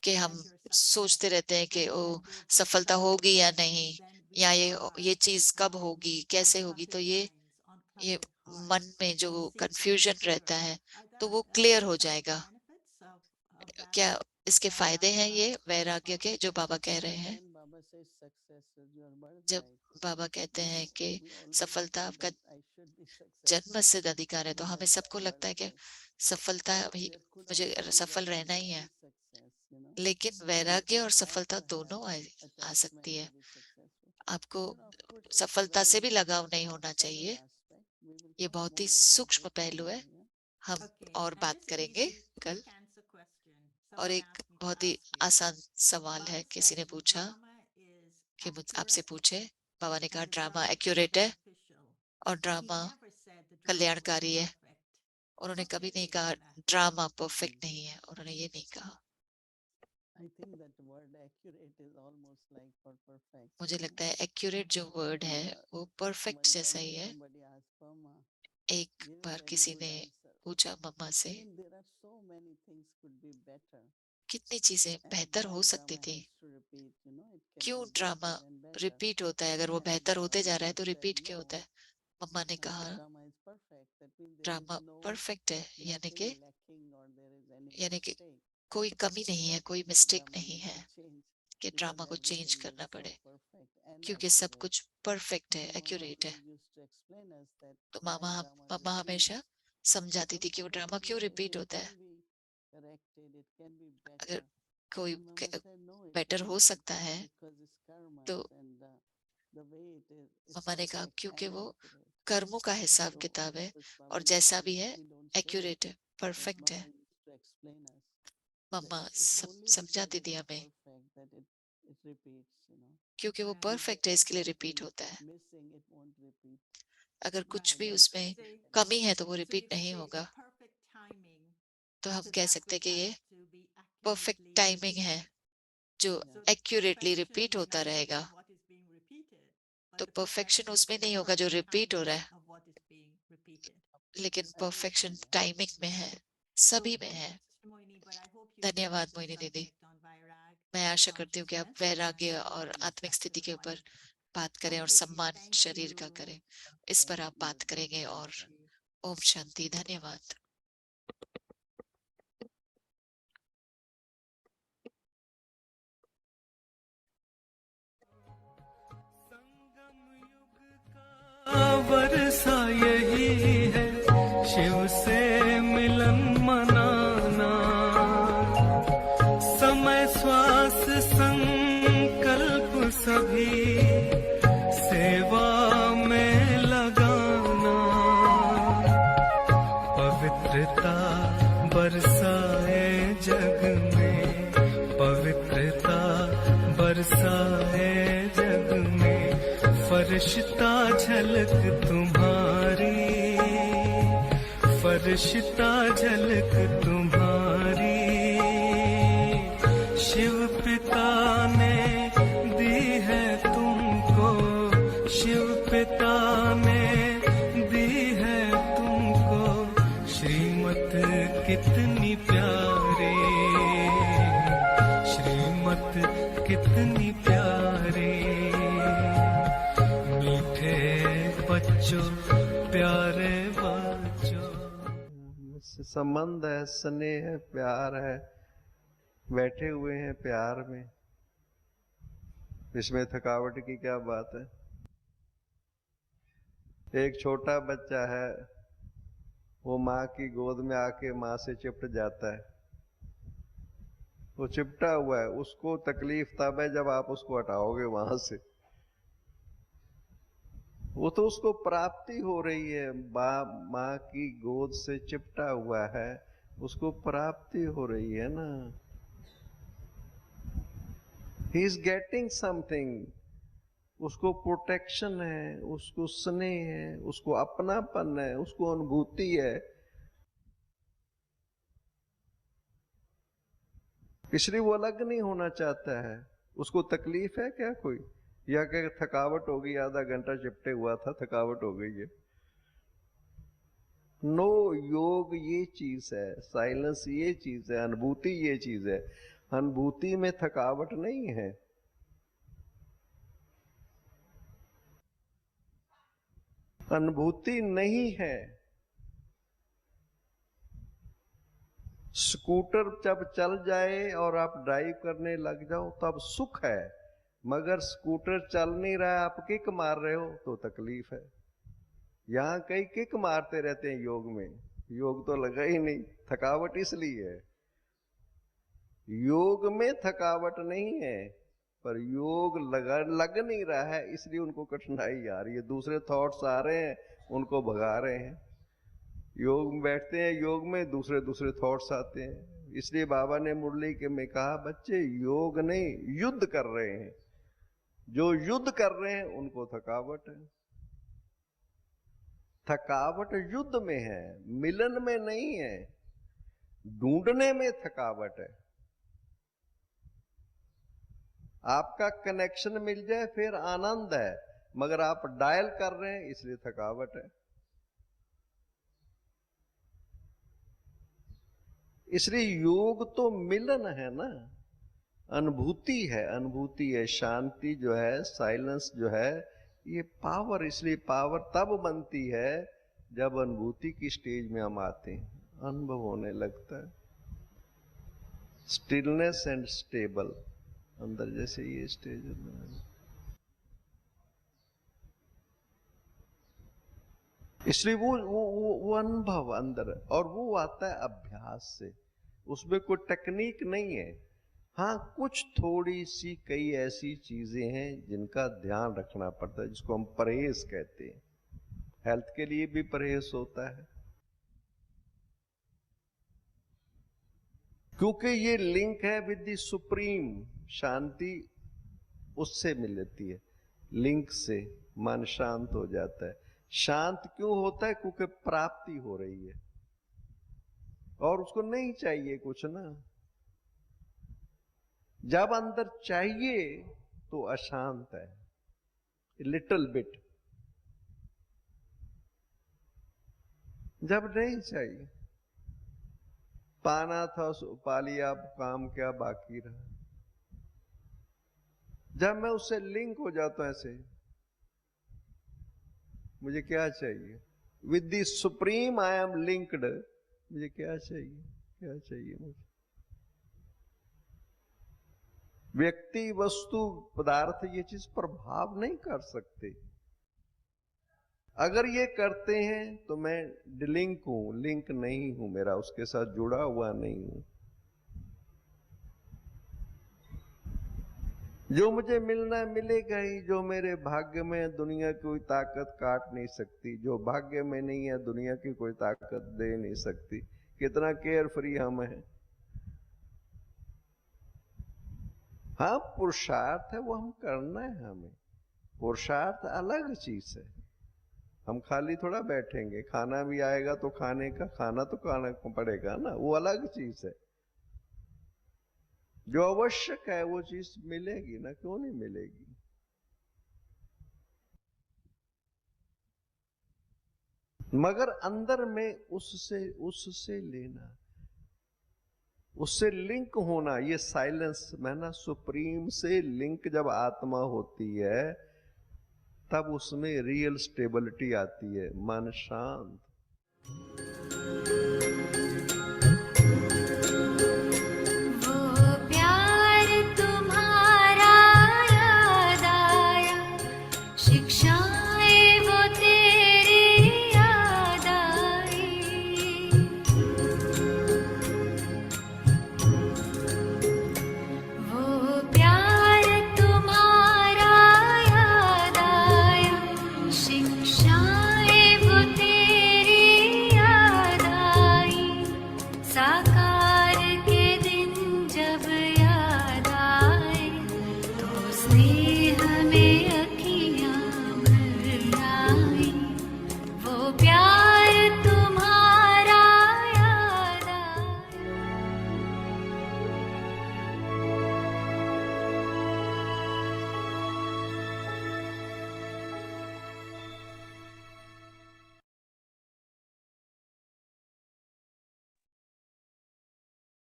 कि हम सोचते रहते हैं कि ओ सफलता होगी या नहीं, या ये चीज कब होगी, कैसे होगी, तो ये मन में जो कंफ्यूजन रहता है तो वो क्लियर हो जाएगा। क्या इसके फायदे हैं ये वैराग्य के जो बाबा कह रहे हैं? When Baba says success is your जब birthright, बाबा कहते हैं कि we always सफलता feel आपका that I should be जन्म successful सिद्ध अधिकार है, तो in हमें that सबको लगता है कि birthright. सफलता But भी, there could मुझे also be सफल that रहना ही है। unsuccess, लेकिन and we वैराग्य और don't have सफलता to have दोनों आ सकती attachment है। to be successful. आपको Of course, it's a सफलता से very भी लगाव नहीं होना subtle चाहिए। aspect. We will ये talk बहुत ही more about सूक्ष्म this पहलू है, tomorrow. Yeah? हम Okay, और and बात just an करेंगे easy कल। quick answer question. और Someone एक asked me to बहुत ही ask you. आसान सवाल है, Baba किसी said ने the पूछा drama is कि मुझ आपसे accurate पूछे। बाबा ने कहा and the drama drama is accurate है beneficial. और He drama never said the drama was कल्याणकारी है। perfect. उन्होंने What do कभी you नहीं think कहा on that? ड्रामा परफेक्ट नहीं है, उन्होंने ये नहीं कहा। I think that word accurate is almost like for perfect. मुझे लगता है एक्यूरेट जो वर्ड है वो परफेक्ट जैसा ही है। Somebody asked Pama, एक gave a बार very किसी good ने answer. पूछा मम्मा से, I mean, there are so many things could be better. कितनी चीजें And बेहतर हो why सकती drama थी, has to repeat, it can क्यों be drama better and better. Repeat होता है? अगर वो And बेहतर होते जा रहा है Baba तो said रिपीट क्यों no. होता है? मम्मा ने कहा Drama is perfect. That means there is drama no perfect है, यानी nothing कि lacking or there is any यानी कि mistake. कोई कमी नहीं है, कोई मिस्टेक Drama नहीं need है to change कि because ड्रामा को चेंज everything करना is so पड़े, perfect and क्योंकि सब accurate. कुछ परफेक्ट है, So Mama एक्यूरेट है। used to explain us that तो why drama मम्मा repeats. हमेशा समझाती थी कि वो ड्रामा क्यों रिपीट होता है। It can be corrected, it can be अगर better. कोई And Mama said no, it better हो cannot सकता है because it's karma तो and the way it is मम्मा ने कहा perfect क्योंकि and वो accurate. कर्मों का हिसाब So किताब है which और Baba जैसा said भी है we don't say एक्यूरेट है, that परफेक्ट है। Mama used to explain us. Mama It's only because समझाती it थी is हमें, perfect that it repeats. क्योंकि वो If परफेक्ट है there's इसके लिए रिपीट anything होता है। missing, it won't repeat. अगर कुछ Right. भी That's उसमें Say, कमी है तो वो so रिपीट if नहीं there's होगा। perfect timing, तो हम so कह that सकते हैं which कि has ये to be perfect accurately timing है repeated. जो So the accurately perfection repeat may होता not be रहेगा। in what is being repeated, but तो the परफेक्शन perfection is उसमें in the नहीं होगा जो perfect रिपीट हो timing रहा है, of what is being repeated. लेकिन I perfection understand that. Timing में है, So सभी में that's है। it, Sister Moini, but I hope you covered धन्यवाद the मोइनी दीदी। subject on Vairag मैं and आशा करती हूँ कि आप consciousness, वैराग्य and और with आत्मिक respect to स्थिति the के ऊपर body. बात करें और Okay, dear, सम्मान thank शरीर का you. करें, इस पर आप बात Thank करेंगे। you, और Thank you. ओम शांति। धन्यवाद। वर्षा यही है शिव से मिलन मनाना, समय श्वास संकल्प सभी सेवा में लगाना, पवित्रता बरसाए जग में, पवित्रता बरसाए जग में, फरिश्ता झलक तुम्हारी, फरिश्ता झलक तुम्हारी, शिव पिता ने दी है तुमको, शिव पिता ने दी है तुमको, श्रीमत कितनी प्यारी, श्रीमत कितनी प्यारी, मीठे बच्चों प्यारे बच्चों। संबंध है, स्नेह है, प्यार है, बैठे हुए हैं प्यार में, इसमें थकावट की क्या बात है। एक छोटा बच्चा है, वो माँ की गोद में आके माँ से चिपट जाता है, वो चिपटा हुआ है, उसको तकलीफ तब है जब आप उसको हटाओगे वहां से। वो तो उसको प्राप्ति हो रही है, माँ की गोद से चिपटा हुआ है, उसको प्राप्ति हो रही है ना। ही इज गेटिंग समथिंग, उसको प्रोटेक्शन है, उसको स्नेह है, उसको अपनापन है, उसको अनुभूति है। इसलिए वो अलग नहीं होना चाहता है। उसको तकलीफ है क्या कोई, या क्या थकावट हो गई, आधा घंटा चिपटे हुआ था, थकावट हो गई है? नो, योग ये चीज है, साइलेंस ये चीज है, अनुभूति ये चीज है। अनुभूति में थकावट नहीं है। अनुभूति नहीं है। स्कूटर जब चल जाए और आप ड्राइव करने लग जाओ तब सुख है, मगर स्कूटर चल नहीं रहा है, आप किक मार रहे हो तो तकलीफ है। यहां कई किक मारते रहते हैं योग में, योग तो लगा ही नहीं, थकावट इसलिए है। योग में थकावट नहीं है, पर योग लग नहीं रहा है, इसलिए उनको कठिनाई आ रही है। दूसरे थॉट्स आ रहे हैं, उनको भगा रहे हैं। योग में बैठते हैं, योग में दूसरे दूसरे थॉट्स आते हैं। इसलिए बाबा ने मुरली के में कहा, बच्चे योग नहीं युद्ध कर रहे हैं। जो युद्ध कर रहे हैं उनको थकावट है। थकावट युद्ध में है, मिलन में नहीं है। ढूंढने में थकावट है। आपका कनेक्शन मिल जाए फिर आनंद है, मगर आप डायल कर रहे हैं इसलिए थकावट है। इसलिए योग तो मिलन है ना, अनुभूति है, अनुभूति है। शांति जो है, साइलेंस जो है, ये पावर। इसलिए पावर तब बनती है जब अनुभूति की स्टेज में हम आते हैं, अनुभव होने लगता है। स्टिलनेस एंड स्टेबल अंदर, जैसे ये स्टेज है। इसलिए वो अनुभव अंदर, और वो आता है अभ्यास से। उसमें कोई टेक्निक नहीं है। हाँ, कुछ थोड़ी सी कई ऐसी चीजें हैं जिनका ध्यान रखना पड़ता है, जिसको हम परहेज कहते हैं। हेल्थ के लिए भी परहेज होता है, क्योंकि ये लिंक है विद द सुप्रीम। शांति उससे मिलती है, लिंक से मन शांत हो जाता है। शांत क्यों होता है? क्योंकि प्राप्ति हो रही है और उसको नहीं चाहिए कुछ ना। जब अंदर चाहिए तो अशांत है, लिटिल बिट। जब नहीं चाहिए, पाना था सो पा लिया, अब काम क्या बाकी रहा। जब मैं उससे लिंक हो जाता हूं, ऐसे मुझे क्या चाहिए, with the supreme I am linked, मुझे क्या चाहिए, क्या चाहिए मुझे। व्यक्ति, वस्तु, पदार्थ ये चीज प्रभाव नहीं कर सकते। अगर ये करते हैं तो मैं डिलिंक हूं, लिंक नहीं हूं, मेरा उसके साथ जुड़ा हुआ नहीं हूं। जो मुझे मिलना है मिलेगा ही। जो मेरे भाग्य में है दुनिया की कोई ताकत काट नहीं सकती। जो भाग्य में नहीं है दुनिया की कोई ताकत दे नहीं सकती। कितना केयर फ्री हम हैं। हाँ, पुरुषार्थ है, वो हम करना है हमें। पुरुषार्थ अलग चीज है। हम खाली थोड़ा बैठेंगे, खाना भी आएगा तो खाने का, खाना तो खाना पड़ेगा ना, वो अलग चीज है। जो आवश्यक है वो चीज मिलेगी ना, क्यों नहीं मिलेगी। मगर अंदर में उससे लेना, उससे लिंक होना, ये साइलेंस में ना, सुप्रीम से लिंक जब आत्मा होती है तब उसमें रियल स्टेबिलिटी आती है, मन शांत। शिक्षा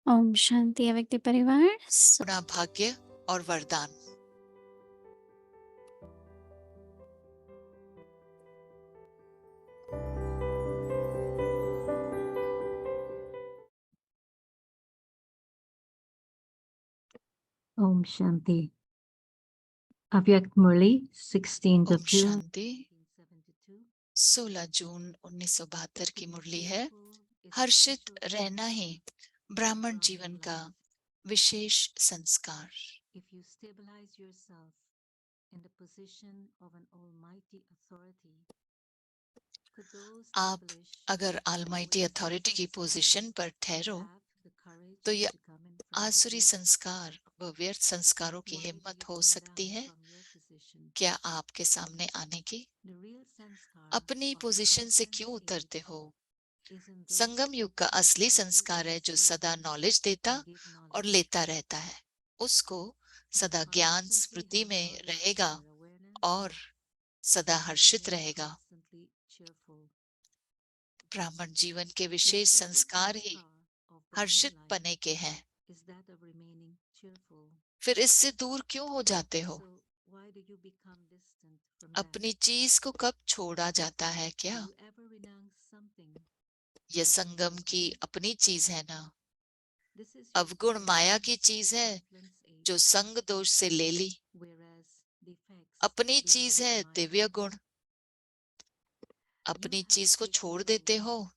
ओम शांति अव्यक्त परिवार। गुणा भाग्य और वरदान। Om Shanti. Avyak Murli, 16th Om of June. शांति। 16 जून 1972 की मुरली है। हर्षित रहना ही ब्राह्मण जीवन का विशेष संस्कार। If you stabilize yourself in the position of an almighty authority, could those आप devilish अगर आलमाइटी अथॉरिटी की पोजीशन पर ठहरो have the courage तो यह to come in front of आसुरी you? संस्कार व व्यर्थ संस्कारों की Why do हिम्मत you हो come सकती down है from your position? क्या आपके सामने आने की? The real sanskar अपनी of a पोजीशन से constant क्यों उतरते age हो? is in those Sangam who युग का असली constantly संस्कार है जो receive सदा नॉलेज देता and give और knowledge. लेता रहता है। उसको They सदा ज्ञान constantly स्मृति have में knowledge रहेगा in their awareness, और सदा and they हर्षित remain रहेगा। constantly cheerful. ब्राह्मण जीवन के The विशेष special संस्कार ही sanskar of Harshit Brahman life पने के हैं। is that of remaining cheerful. फिर इससे दूर क्यों हो जाते हो? So why do you become distant from that? अपनी चीज को कब छोड़ा जाता है Do क्या? you ever renounce something यह that is संगम your की own? अपनी चीज है ना। This is your अवगुण माया position की in the चीज है confluence age, जो संग दोष से ले ली। whereas defects अपनी belong चीज to है Maya. दिव्य गुण। You अपनी have चीज को taken छोड़ it देते away हो।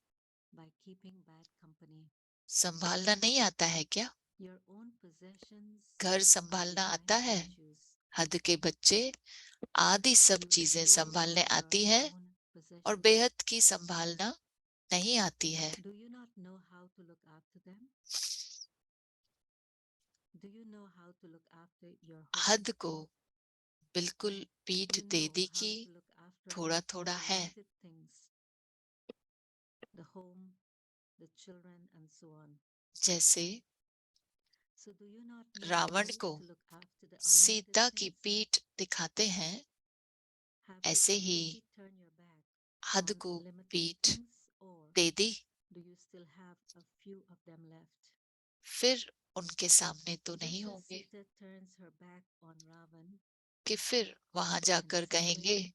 by keeping bad company. संभालना नहीं आता है क्या? Your own possessions घर are संभालना divine आता है? virtues. हद के बच्चे आदि सब Do you let चीजें go संभालने of your आती है own और possessions? बेहद की संभालना नहीं आती है। Do you not know how to look after them? Do you know how to look after your home? हद को बिल्कुल पीठ You they know the how कि to look after थोड़ा all थोड़ा the है। limited things, the home, the children, and so on. जैसे So do you not know Ravan how को to look after the unlimited Sita की things? पीठ दिखाते हैं, Have you ऐसे ही completely turned your back हद on को limited पीठ things, or they the? do you still have a few of them left? फिर उनके सामने तो Just नहीं as होंगे Sita turns her back on Ravan, कि फिर वहां and जाकर कहेंगे similarly,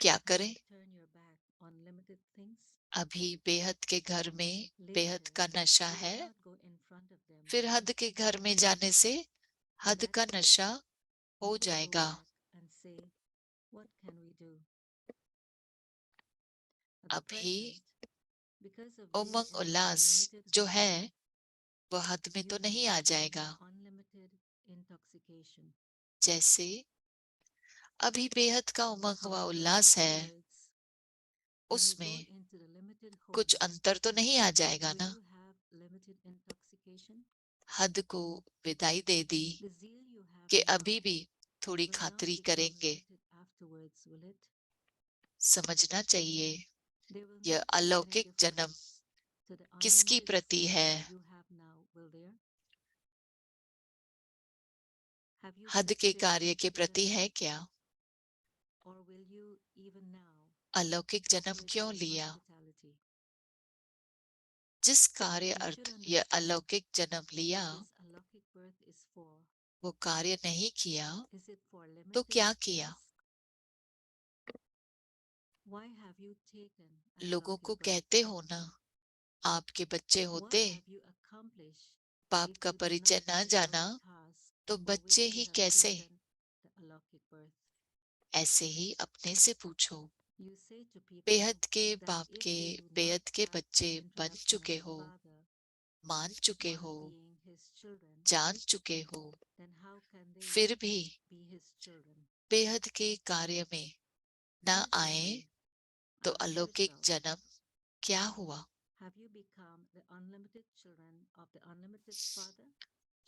क्या have करें? you turned your back on limited things? अभी बेहद के घर में बेहद Later, का नशा you will है, not go in front of them फिर हद के घर में जाने से In हद that का case, नशा you हो could go जाएगा। back and say, what can we do? At the अभी present, because of being Umang in the Ullas unlimited जो home, है वह हद में you तो have नहीं आ become जाएगा। unlimited intoxication. जैसे अभी बेहद का उमंग व However, उल्लास है, afterwards, when you go उसमें into the limited home, कुछ अंतर तो नहीं आ जाएगा will ना। you have limited intoxication? हद को विदाई दे दी The zeal you have कि now अभी भी थोड़ी will not खातिरी become करेंगे। limited afterwards, will it? समझना चाहिए There will यह not be any अलौकिक जन्म difference to the किसकी unlimited प्रति zeal है? you have now, will there? Have you हद के accepted कार्य के the प्रति judgment? है क्या? Or will you even now अलौकिक जन्म offer it क्यों with लिया? hospitality? जिस कार्य You अर्थ should यह understand अलौकिक जन्म लिया what this alaukic birth is for. वो कार्य नहीं किया Is it for तो limited क्या किया? things? Why have you taken an लोगों alaukic को birth? कहते हो ना, आपके बच्चे What होते, have you accomplished बाप if का you do परिचय not न fulfill जाना the task तो for बच्चे which you ही have कैसे? taken the alaukic birth? ऐसे ही अपने से पूछो। You say to people बेहद के that बाप if के they do not बेहद के have बच्चे the बन introduction चुके of the हो, Father मान चुके while हो, being his children, जान चुके हो, then how can they फिर भी be his children? बेहद के कार्य में न Please tell आए me, तो ask अलौकिक yourself, जन्म क्या हुआ? have you become the unlimited children of the unlimited Father?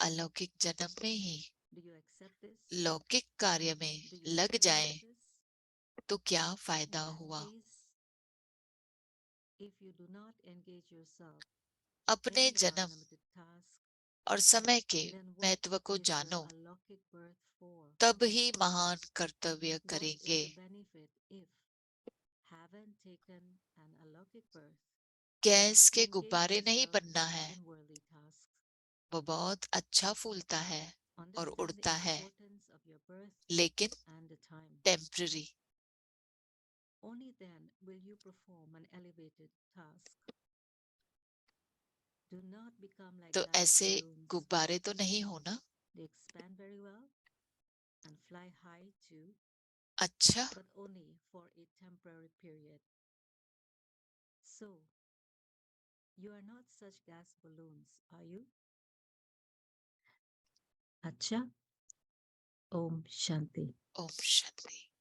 अलौकिक जन्म में ही Do you accept this? लौकिक कार्य में Do you लग जाए experience this? तो क्या In फायदा that हुआ? case, if you do not engage yourself अपने in the जन्म unlimited task, और समय के then what महत्व को is जानो, your alaukic birth for? तब ही महान कर्तव्य What is करेंगे। the benefit if, having taken an alaukic birth, gas you के engage गुब्बारे नहीं yourself बनना है, in worldly tasks? वो बहुत अच्छा फूलता है और Understand the उड़ता है, importance of your birth लेकिन and the time. Temporary. Only then will you perform an elevated task. Do not become like तो gas ऐसे balloons. गुब्बारे तो नहीं हो ना? They expand very well and fly high too, अच्छा, but only for a temporary period. So, you are not such gas balloons, are you? Acha? Om Shanti. Om Shanti.